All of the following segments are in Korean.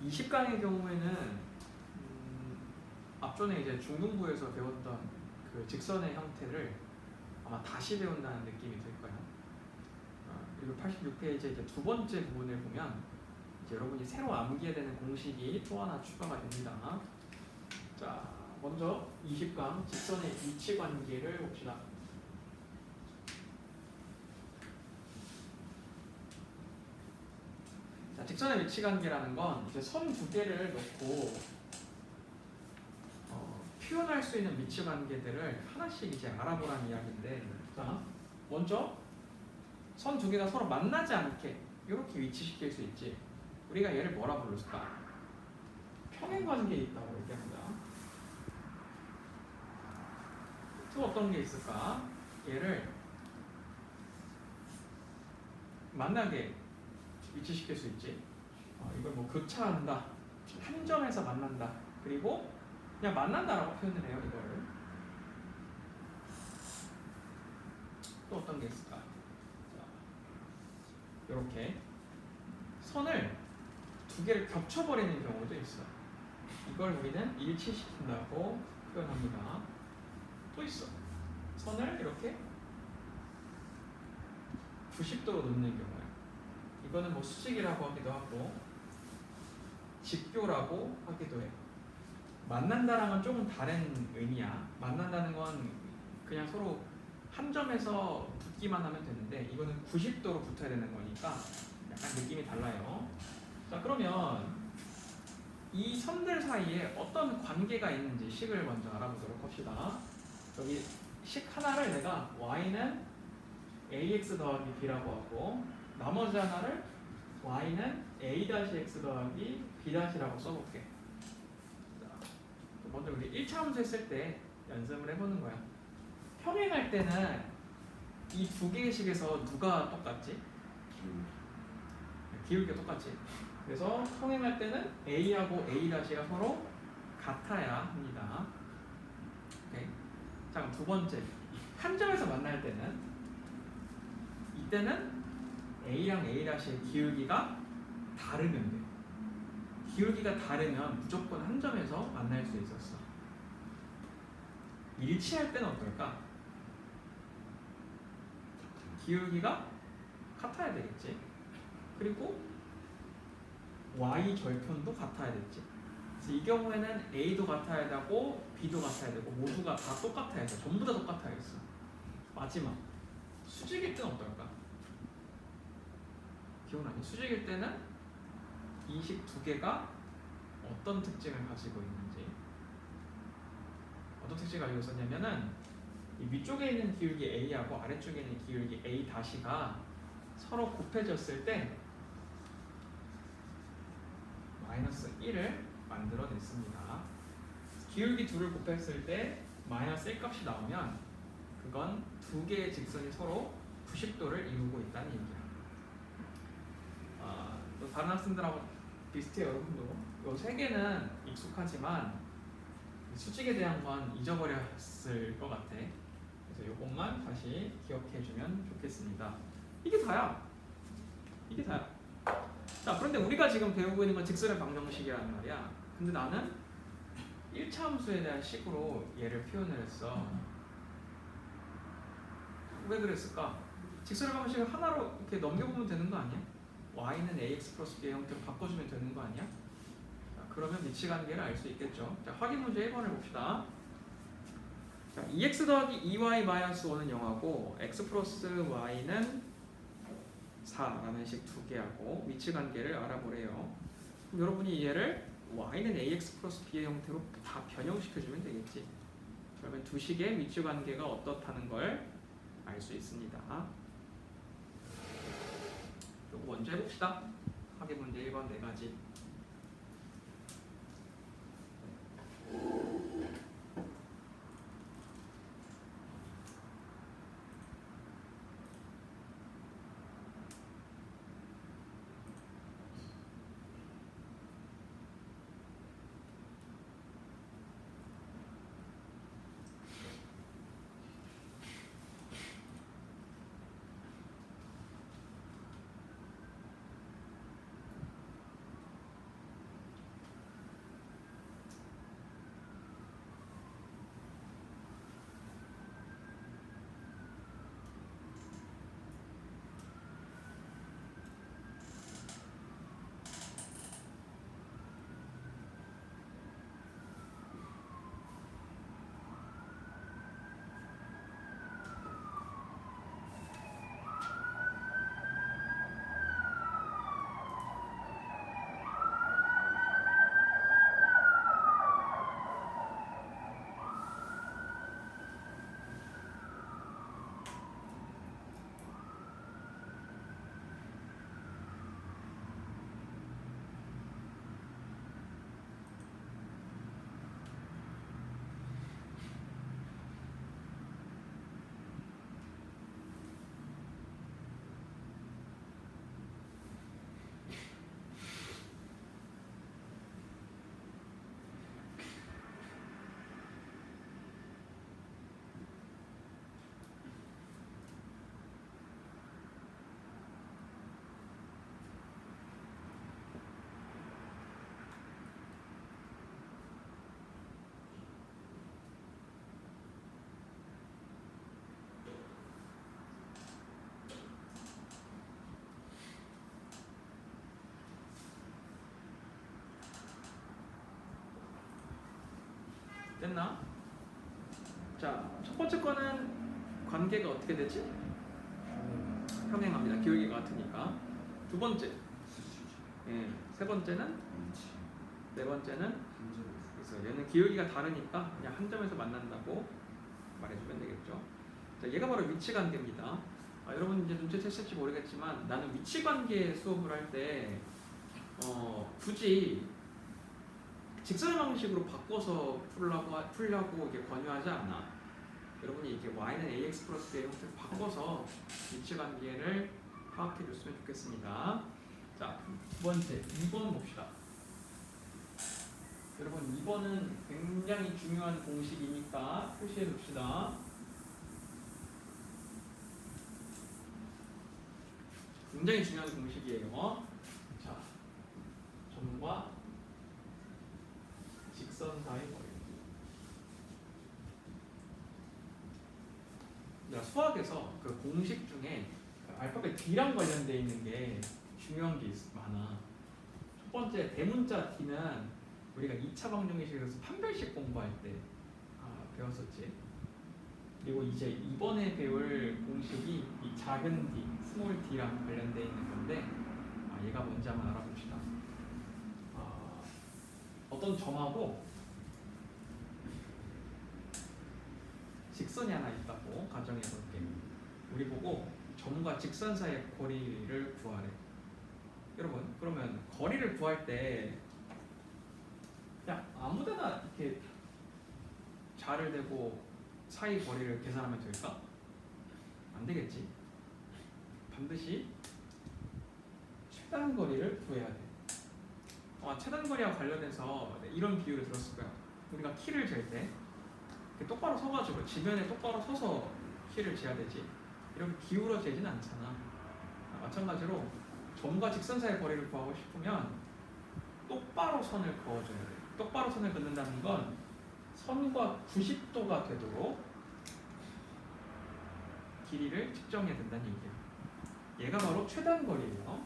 20강의 경우에는 앞전에 이제 중등부에서 배웠던 그 직선의 형태를 아마 다시 배운다는 느낌이 들 거예요. 그리고 86페이지 이제 두 번째 부분을 보면 이제 여러분이 새로 암기해야 되는 공식이 또 하나 추가가 됩니다. 자, 먼저 20강 직선의 위치 관계를 봅시다. 자, 직선의 위치 관계라는 건 이제 선 두 개를 놓고 표현할 수 있는 위치 관계들을 하나씩 이제 알아보라는 이야기인데, 자, 먼저 선 두 개가 서로 만나지 않게 이렇게 위치시킬 수 있지. 우리가 얘를 뭐라 불렀을까? 평행 관계에 있다고 얘기합니다. 또 어떤 게 있을까? 얘를 만나게 위치시킬 수 있지. 이걸 뭐 교차한다, 한 점에서 만난다, 그리고 그냥 만난다라고 표현을 해요. 이거를 또 어떤 게 있을까? 자, 이렇게 선을 두 개를 겹쳐버리는 경우도 있어. 이걸 우리는 일치시킨다고 표현합니다. 또 있어. 선을 이렇게 90도로 놓는 경우에 이거는 뭐 수직이라고 하기도 하고 직교라고 하기도 해요. 만난다랑은 조금 다른 의미야. 만난다는 건 그냥 서로 한 점에서 붙기만 하면 되는데 이거는 90도로 붙어야 되는 거니까 약간 느낌이 달라요. 자, 그러면 이 선들 사이에 어떤 관계가 있는지 식을 먼저 알아보도록 합시다. 여기 식 하나를 내가 y는 ax 더하기 b라고 하고 나머지 하나를 y는 a-x 더하기 b-라고 써볼게. 먼저 우리 1차 함수 했을 때 연습을 해보는 거야. 평행할 때는 이 두 개의 식에서 누가 똑같지? 기울기가 똑같지. 그래서 평행할 때는 a하고 a-가 서로 같아야 합니다. 오케이. 자, 그럼 두 번째, 한 점에서 만날 때는 이때는 a랑 a-의 기울기가 다르면 돼. 기울기가 다르면 무조건 한 점에서 만날 수 있었어. 일치할 때는 어떨까? 기울기가 같아야 되겠지. 그리고 y 절편도 같아야 되겠지. 그래서 이 경우에는 a도 같아야 되고 b도 같아야 되고 모두가 다 똑같아야 돼. 전부 다 똑같아야겠어. 마지막, 수직일 때는 어떨까? 기억나니? 수직일 때는 이 식 두 개가 어떤 특징을 가지고 있는지, 어떤 특징을 가지고 있었냐면은 이 위쪽에 있는 기울기 a하고 아래쪽에 있는 기울기 a-가 서로 곱해졌을 때 마이너스 1을 만들어냈습니다. 기울기 둘을 곱했을 때 마이너스 1 값이 나오면 그건 두 개의 직선이 서로 90도를 이루고 있다는 얘기야. 또 다른 학생들하고 비슷해요. 여러분도 이 세 개는 익숙하지만 수직에 대한 건 잊어버렸을 것 같아. 그래서 이것만 다시 기억해주면 좋겠습니다. 이게 다야. 이게 다야. 자, 그런데 우리가 지금 배우고 있는 건 직선의 방정식이라는 말이야. 근데 나는 1차 함수에 대한 식으로 얘를 표현을 했어. 왜 그랬을까? 직선의 방정식을 하나로 이렇게 넘겨보면 되는 거 아니야? y는 ax 플러스 b의 형태로 바꿔주면 되는 거 아니야? 자, 그러면 위치 관계를 알 수 있겠죠. 자, 확인 문제 1번을 봅시다. 자, 2x 더하기 2y 마이너스 5는 0하고 x 플러스 y는 4라는 식 두 개하고 위치 관계를 알아보래요. 그럼 여러분이 얘를 y는 ax 플러스 b의 형태로 다 변형시켜주면 되겠지. 그러면 두 식의 위치 관계가 어떻다는 걸 알 수 있습니다. 요거 먼저 해봅시다. 확인 문제 1번 4가지. 됐나? 자, 첫 번째 거는 관계가 어떻게 되지? 평행합니다. 기울기가 같으니까. 두 번째, 예, 세 번째는, 네 번째는, 그래서 얘는 기울기가 다르니까 그냥 한 점에서 만난다고 말해주면 되겠죠. 자, 얘가 바로 위치 관계입니다. 여러분 이제 눈치채실지 모르겠지만 나는 위치 관계 수업을 할 때 굳이 직선 방식으로 바꿔서 풀려고 이게 권유하지 않아. 여러분이 이게 y는 ax 플러스 b의 형태를 바꿔서 위치 관계를 파악해 줬으면 좋겠습니다. 자, 두 번째 2번 봅시다. 여러분 2번은 굉장히 중요한 공식이니까 표시해 둡시다. 굉장히 중요한 공식이에요. 자, 점과 직선 사이 거리. 수학에서 그 공식 중에 알파벳 D랑 관련되어 있는 게 중요한 게 많아. 첫 번째 대문자 D는 우리가 2차 방정식에서 판별식 공부할 때 배웠었지. 그리고 이제 이번에 배울 공식이 이 작은 D, 스몰 D랑 관련되어 있는 건데 얘가 뭔지 한번 알아봅시다. 어떤 점하고 직선이 하나 있다고 가정해 볼게. 우리 보고 점과 직선 사이의 거리를 구하래. 여러분, 그러면 거리를 구할 때 그냥 아무데나 이렇게 자를 대고 사이 거리를 계산하면 될까? 안 되겠지. 반드시 최단 거리를 구해야 돼. 최단 거리와 관련해서 이런 비유를 들었을 거야. 우리가 키를 잴 때 똑바로 서가지고 지면에 똑바로 서서 키를 재야 되지. 이렇게 기울어 재진 않잖아. 마찬가지로 점과 직선 사이의 거리를 구하고 싶으면 똑바로 선을 그어줘야 돼. 똑바로 선을 긋는다는 건 선과 90도가 되도록 길이를 측정해야 된다는 얘기야. 얘가 바로 최단 거리예요.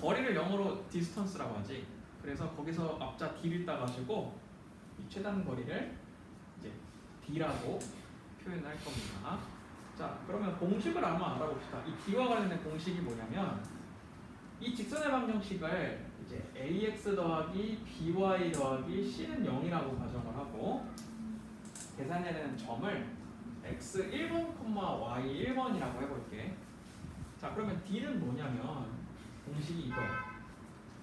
거리를 영어로 distance라고 하지. 그래서 거기서 앞자 d를 따가지고 이 최단 거리를 이제 d라고 표현할 겁니다. 자, 그러면 공식을 한번 알아봅시다. 이 d와 관련된 공식이 뭐냐면 이 직선의 방정식을 이제 ax 더하기 by 더하기 c는 0이라고 가정을 하고 계산해야 되는 점을 x 1번, y 1번이라고 해볼게. 자, 그러면 d는 뭐냐면 공식이 이거야.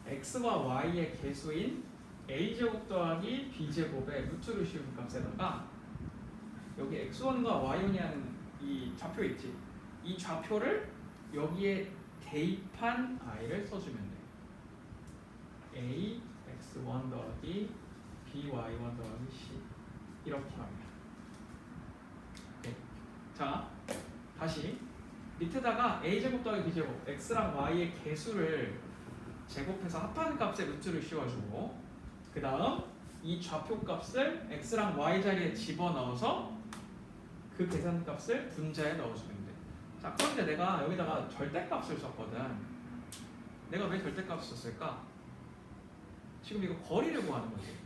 x와 y의 개수인 a제곱 더하기 b제곱의 루트를 씌운 값에다가 여기 x1과 y1이라는 이 좌표 있지? 이 좌표를 여기에 대입한 i를 써주면 돼. a x1 더하기 by1 더하기 c 이렇게 합니다. 오케이. 자, 다시 밑에다가 a제곱 더하기 b제곱 x랑 y의 개수를 제곱해서 합하는 값에 루트를 씌워주고 그 다음 이 좌표 값을 x랑 y 자리에 집어넣어서 그 계산값을 분자에 넣어주면 돼. 자, 그런데 내가 여기다가 절대값을 썼거든. 내가 왜 절대값을 썼을까? 지금 이거 거리를 구하는 거지.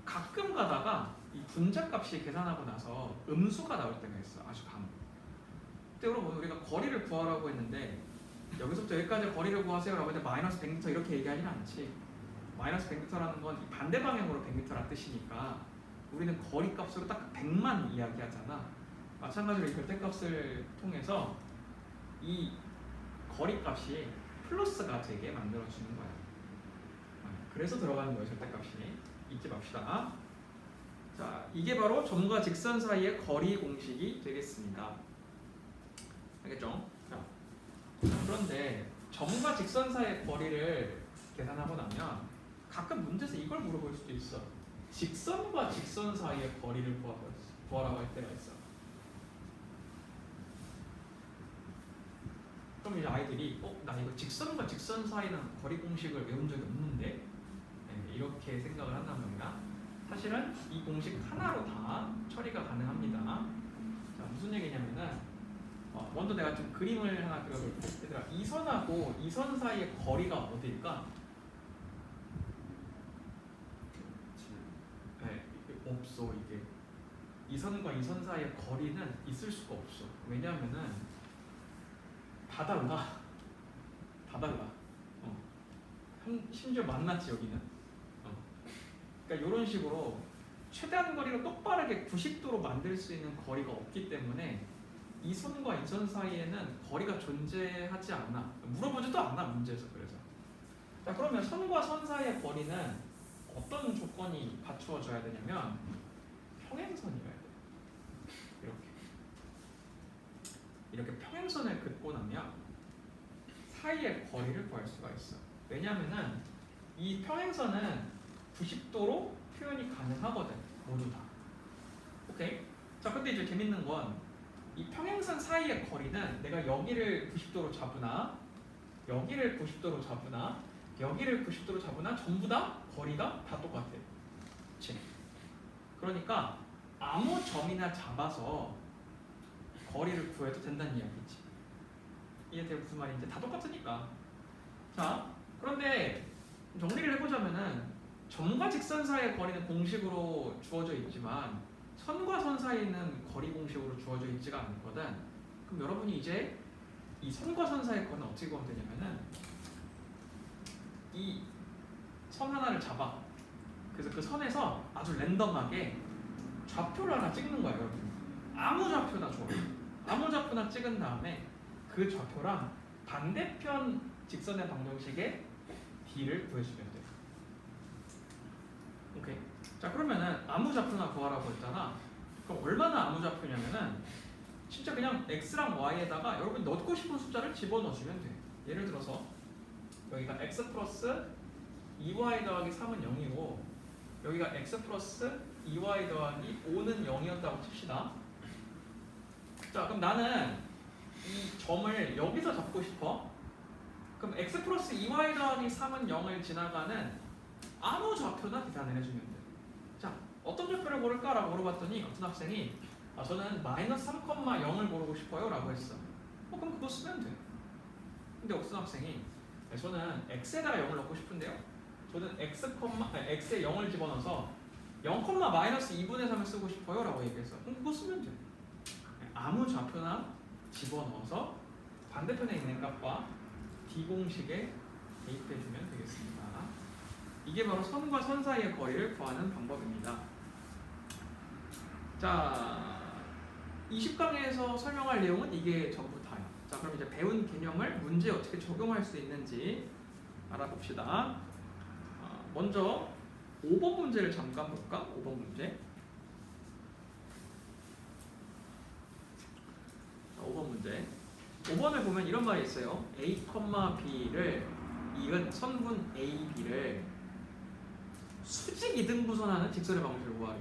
가끔 가다가 이 분자값이 계산하고 나서 음수가 나올 때가 있어. 아주 간혹. 그때 여러분 우리가 거리를 구하라고 했는데 여기서부터 여기까지 거리를 구하세요라고 했는데 마이너스 100m 이렇게 얘기하지는 않지. 마이너스 100m라는 건 반대 방향으로 100m라는 뜻이니까 우리는 거리 값으로 딱 100만 이야기하잖아. 마찬가지로 이 절대값을 통해서 이 거리 값이 플러스가 되게 만들어주는 거야. 그래서 들어가는 거예요, 절대값이. 잊지 맙시다. 자, 이게 바로 점과 직선 사이의 거리 공식이 되겠습니다. 알겠죠? 자, 그런데 점과 직선 사이의 거리를 계산하고 나면 가끔 문제에서 이걸 물어볼 수도 있어. 직선과 직선 사이의 거리를 구하라고 할 때가 있어. 그럼 이제 아이들이 나 이거 직선과 직선 사이는 거리 공식을 외운 적이 없는데 네, 이렇게 생각을 한단 말이야. 사실은 이 공식 하나로 다 처리가 가능합니다. 자, 무슨 얘기냐면은 먼저 내가 좀 그림을 하나 그려볼게. 얘들아, 이 선하고 이 선 사이의 거리가 어디일까? 없어. 이게 이 선과 이 선 사이의 거리는 있을 수가 없어. 왜냐하면은 다 달라. 다 달라. 심지어 만났지 여기는. 그러니까 이런 식으로 최대한 거리를 똑바르게 90도로 만들 수 있는 거리가 없기 때문에 이 선과 이 선 사이에는 거리가 존재하지 않아. 물어보지도 않아 문제에서. 그래서 자 그러면 선과 선 사이의 거리는 어떤 조건이 갖추어져야 되냐면 평행선이어야 돼. 이렇게 평행선을 긋고 나면 사이의 거리를 구할 수가 있어. 왜냐하면은 이 평행선은 90도로 표현이 가능하거든. 모두 다. 오케이? 자 근데 이제 재밌는 건 이 평행선 사이의 거리는 내가 여기를 90도로 잡으나 여기를 90도로 잡으나 여기를 90도로 잡으나 전부 다 거리가 다 똑같아. 그치? 그러니까 아무 점이나 잡아서 거리를 구해도 된다는 이야기지. 이게 무슨 말인지 다 똑같으니까. 자 그런데 정리를 해보자면은 점과 직선 사이의 거리는 공식으로 주어져 있지만 선과 선 사이는 거리 공식으로 주어져 있지가 않거든. 그럼 여러분이 이제 이 선과 선 사이의 거리는 어떻게 구하면 되냐면은 이 선 하나를 잡아. 그래서 그 선에서 아주 랜덤하게 좌표를 하나 찍는 거야 여러분. 아무 좌표나 줘. 아무 좌표나 찍은 다음에 그 좌표랑 반대편 직선의 방정식의 d를 구해주면 돼. 오케이. 자 그러면은 아무 좌표나 구하라고 했잖아. 그럼 얼마나 아무 좌표냐면은 진짜 그냥 x랑 y에다가 여러분 넣고 싶은 숫자를 집어넣으시면 돼. 예를 들어서 여기가 x 플러스 2y 더하기 3은 0이고 여기가 x 플러스 2y 더하기 5는 0이었다고 칩시다. 자 그럼 나는 이 점을 여기서 잡고 싶어. 그럼 x 플러스 2y 더하기 3은 0을 지나가는 아무 좌표나 계산을 해주면 돼. 자 어떤 좌표를 고를까라고 물어봤더니 어떤 학생이 저는 마이너스 3,0을 고르고 싶어요 라고 했어. 그럼 그거 쓰면 돼. 근데 어떤 학생이 저는 x에다가 0을 넣고 싶은데요 저는 x에 0을 집어넣어서 0, 마이너스 2분의 3을 쓰고 싶어요 라고 얘기했어. 그럼 그거 쓰면 돼. 아무 좌표나 집어넣어서 반대편에 있는 값과 d 공식에 대입해주면 되겠습니다. 이게 바로 선과 선 사이의 거리를 구하는 방법입니다. 자, 20강에서 설명할 내용은 이게 전부 다야. 자, 그럼 이제 배운 개념을 문제에 어떻게 적용할 수 있는지 알아봅시다. 먼저 5번 문제를 잠깐 볼까? 5번 문제. 5번 문제. 5번을 보면 이런 말이 있어요. A, B를 이은 선분 A, B를 수직 이등분선하는 직선의 방식으로 구하래.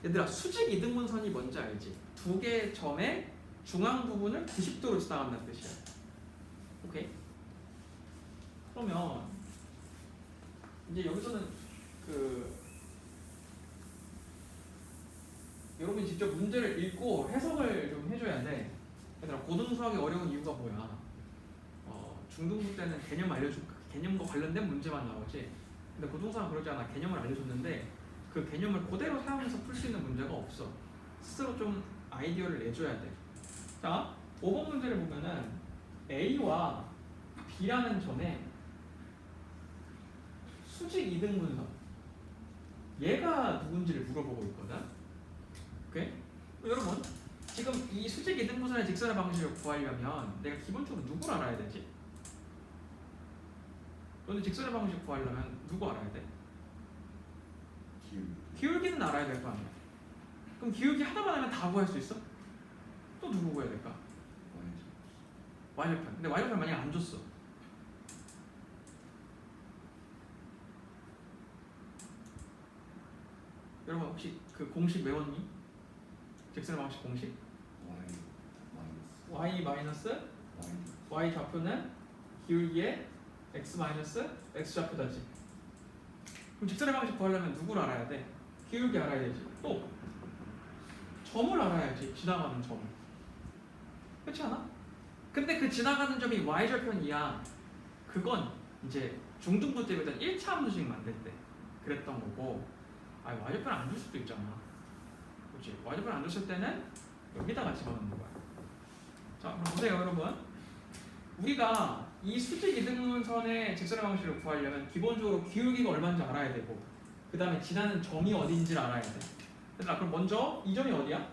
얘들아 수직 이등분선이 뭔지 알지? 두 개의 점의 중앙 부분을 90도로 지나간다는 뜻이야. 오케이? 그러면 이제 여기서는 여러분이 직접 문제를 읽고 해석을 좀 해줘야 돼. 얘들아 고등수학이 어려운 이유가 뭐야? 중등부 때는 개념 알려주고 개념과 관련된 문제만 나오지. 근데 고등수학은 그러지 않아. 개념을 알려줬는데 그 개념을 그대로 사용해서 풀 수 있는 문제가 없어. 스스로 좀 아이디어를 내줘야 돼. 자, 5번 문제를 보면은 A와 B라는 점에 수직 이등분선 얘가 누군지를 물어보고 있거든. 오케이? 여러분 지금 이 수직 이등분선의 직선의 방식을 구하려면 내가 기본적으로 누구를 알아야 되지? 너는 직선의 방식 구하려면 누구 알아야 돼? 기울기는 알아야 될 거 아니야. 그럼 기울기 하나만 하면 다 구할 수 있어? 또 누구 구해야 될까? y좌편. 근데 y좌편 만약에 안 줬어. 여러분 혹시 그 공식 외웠니? 직선의 방식 공식? y 마이너스 y 좌표는 기울기의 x 마이너스 x 좌표다지. 그럼 직선의 방식 구하려면 누구를 알아야 돼? 기울기 알아야 되지. 또 점을 알아야지. 지나가는 점을. 그렇지 않아? 근데 그 지나가는 점이 y좌편이야. 그건 이제 중등부 때보다 1차 함수식 만들 때 그랬던 거고 아 y좌표를 안 줄 수도 있잖아. 그렇지? y좌표를 안 줬을 때는 여기다가 집어넣는 거야. 자 그럼 보세요 여러분. 우리가 이 수직 이등분선의 직선의 방식을 구하려면 기본적으로 기울기가 얼마인지 알아야 되고 그 다음에 지나는 점이 어딘지를 알아야 돼. 얘들아 그럼 먼저 이 점이 어디야?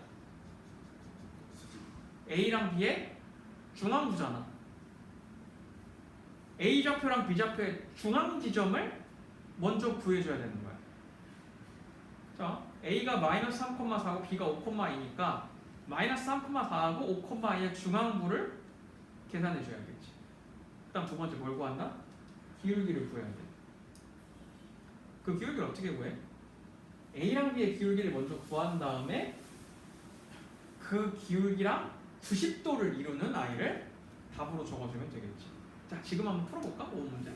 A랑 B의 중앙부잖아. A좌표랑 B좌표의 중앙 지점을 먼저 구해줘야 되는 거야. 자, A가 마이너스 3,4고 B가 5,2니까 마이너스 3,4하고 5,2의 중앙부를 계산해줘야겠지. 그 다음 두 번째 뭘 구한다? 기울기를 구해야 돼. 그 기울기를 어떻게 구해? A랑 B의 기울기를 먼저 구한 다음에 그 기울기랑 90도를 이루는 아이를 답으로 적어주면 되겠지. 자, 지금 한번 풀어볼까? 5번 문제.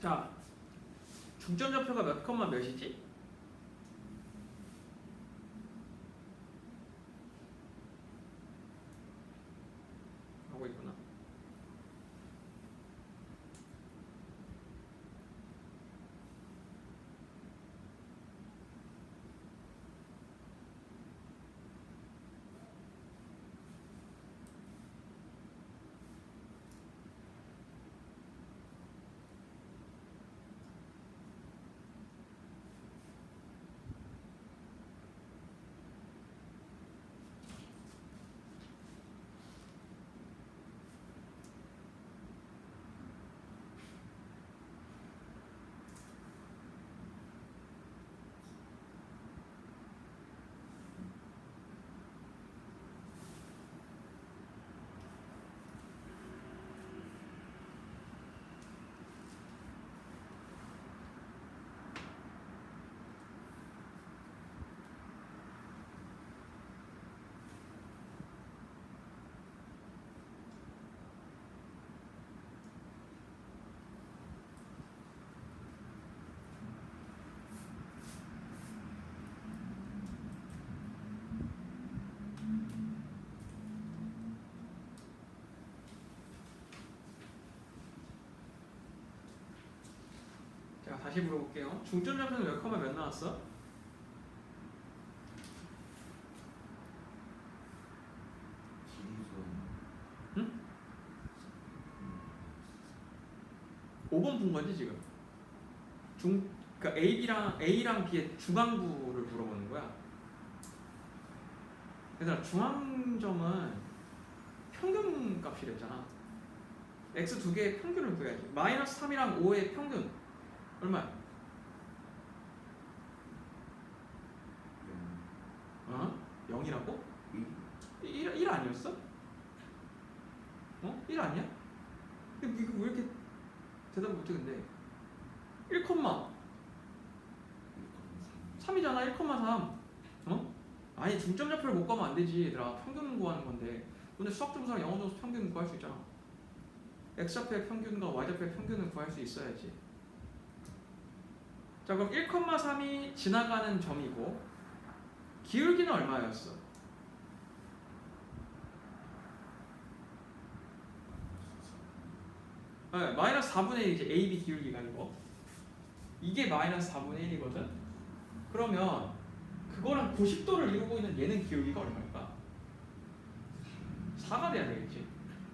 자, 중점좌표가 몇 컴마 몇이지? 하고 있구나. 자, 다시 물어볼게요. 중점좌표는 몇 컴마 몇 나왔어? 응? 5번 본 거지 지금. 그러니까 A랑 B의 중앙부를 물어보는 거야. 그래서 중앙점은 평균 값이랬잖아. X 두 개의 평균을 구해야지. 마이너스 3이랑 5의 평균 얼마야? 어? 0이라고? 1 아니었어? 어? 1 아니야? 이거 왜 이렇게 대답을 못해. 근데 1,3이잖아. 1,3. 어? 아니 중점좌표를 못 가면 안 되지 얘들아. 평균 구하는 건데. 근데 수학 점수랑 영어 점수 평균 구할 수 있잖아. x좌표의 평균과 y좌표의 평균을 구할 수 있어야지. 자 그럼 1,3이 지나가는 점이고 기울기는 얼마였어? 네, 마이너스 4분의 1 이제 AB 기울기가 이게 마이너스 4분의 1이거든? 그러면 그거랑 90도를 이루고 있는 얘는 기울기가 얼마일까? 4가 돼야 되겠지.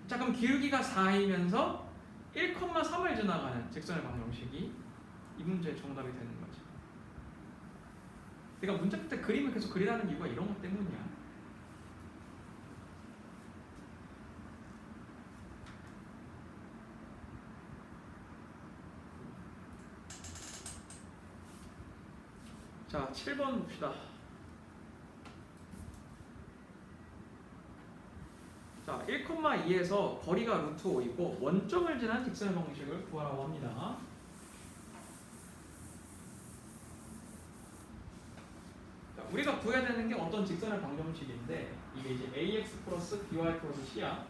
자 그럼 기울기가 4이면서 1,3을 지나가는 직선의 방정식이 이 문제의 정답이 되는 거지. 내가 문제 풀 때 그림을 계속 그리라는 이유가 이런 것 때문이야. 자 7번 봅시다. 자 1,2에서 거리가 루트 5이고 원점을 지난 직선의 방정식을 구하라고 합니다. 자, 우리가 구해야 되는 게 어떤 직선의 방정식인데 이게 이제 ax 플러스 by 플러스 c야.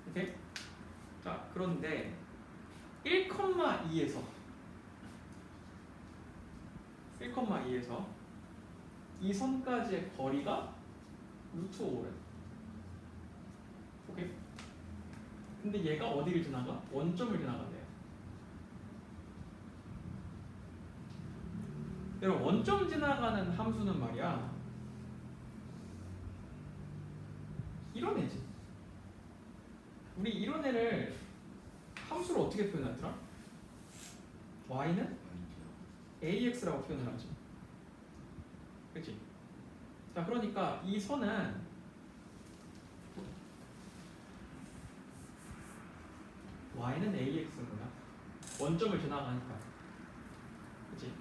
오케이? 자 그런데 1,2에서 이 선까지의 거리가 루트 5래. 오케이? 근데 얘가 어디를 지나가? 원점을 지나간대요. 여러분 원점 지나가는 함수는 말이야 이런 애지. 우리 이런 애를 함수로 어떻게 표현하더라? y는 ax라고 표현을 하지. 그치? 자 그러니까 이 선은 y는 ax인 거야. 원점을 지나가니까. 그치?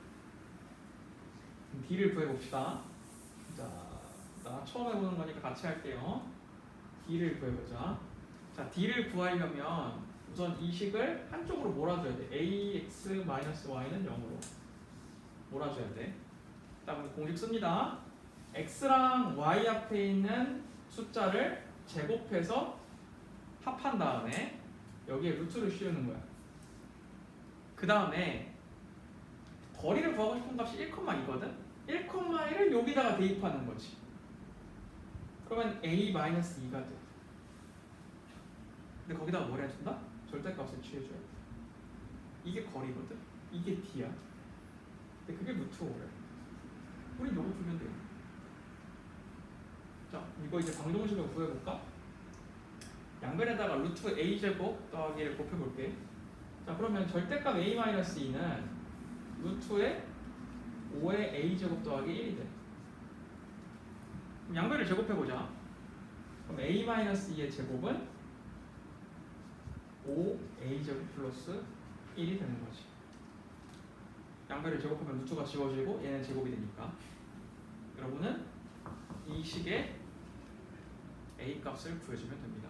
d를 구해봅시다. 자, 나 처음 해보는 거니까 같이 할게요. d를 구해보자. 자, d를 구하려면 우선 이 식을 한쪽으로 몰아줘야 돼. ax-y는 0으로 몰아줘야 돼. 다음 공식 씁니다. x랑 y 앞에 있는 숫자를 제곱해서 합한 다음에 여기에 루트를 씌우는 거야. 그 다음에 거리를 구하고 싶은 값이 1,2거든? 1,1을 여기다가 대입하는 거지. 그러면 a-2가 돼. 근데 거기다가 뭘 해준다? 절대값을 취해줘야 돼. 이게 거리거든? 이게 d야. 근데 그게 루트 5래. 우린 이거 풀면 돼요. 자, 이거 이제 방정식을 구해볼까? 양변에다가 루트 a제곱 더하기를 곱해볼게. 자, 그러면 절대값 a-2는 루트에 5의 a제곱 더하기 1이 돼. 그럼 양변을 제곱해보자. 그럼 a-2의 제곱은 5a제곱 플러스 1이 되는 거지. 양변을 제곱하면 루트가 지워지고 얘는 제곱이 되니까 여러분은 이 식의 a 값을 구해주면 됩니다.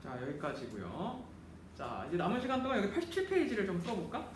자, 여기까지고요. 자, 이제 남은 시간 동안 여기 87페이지를 좀 풀어볼까?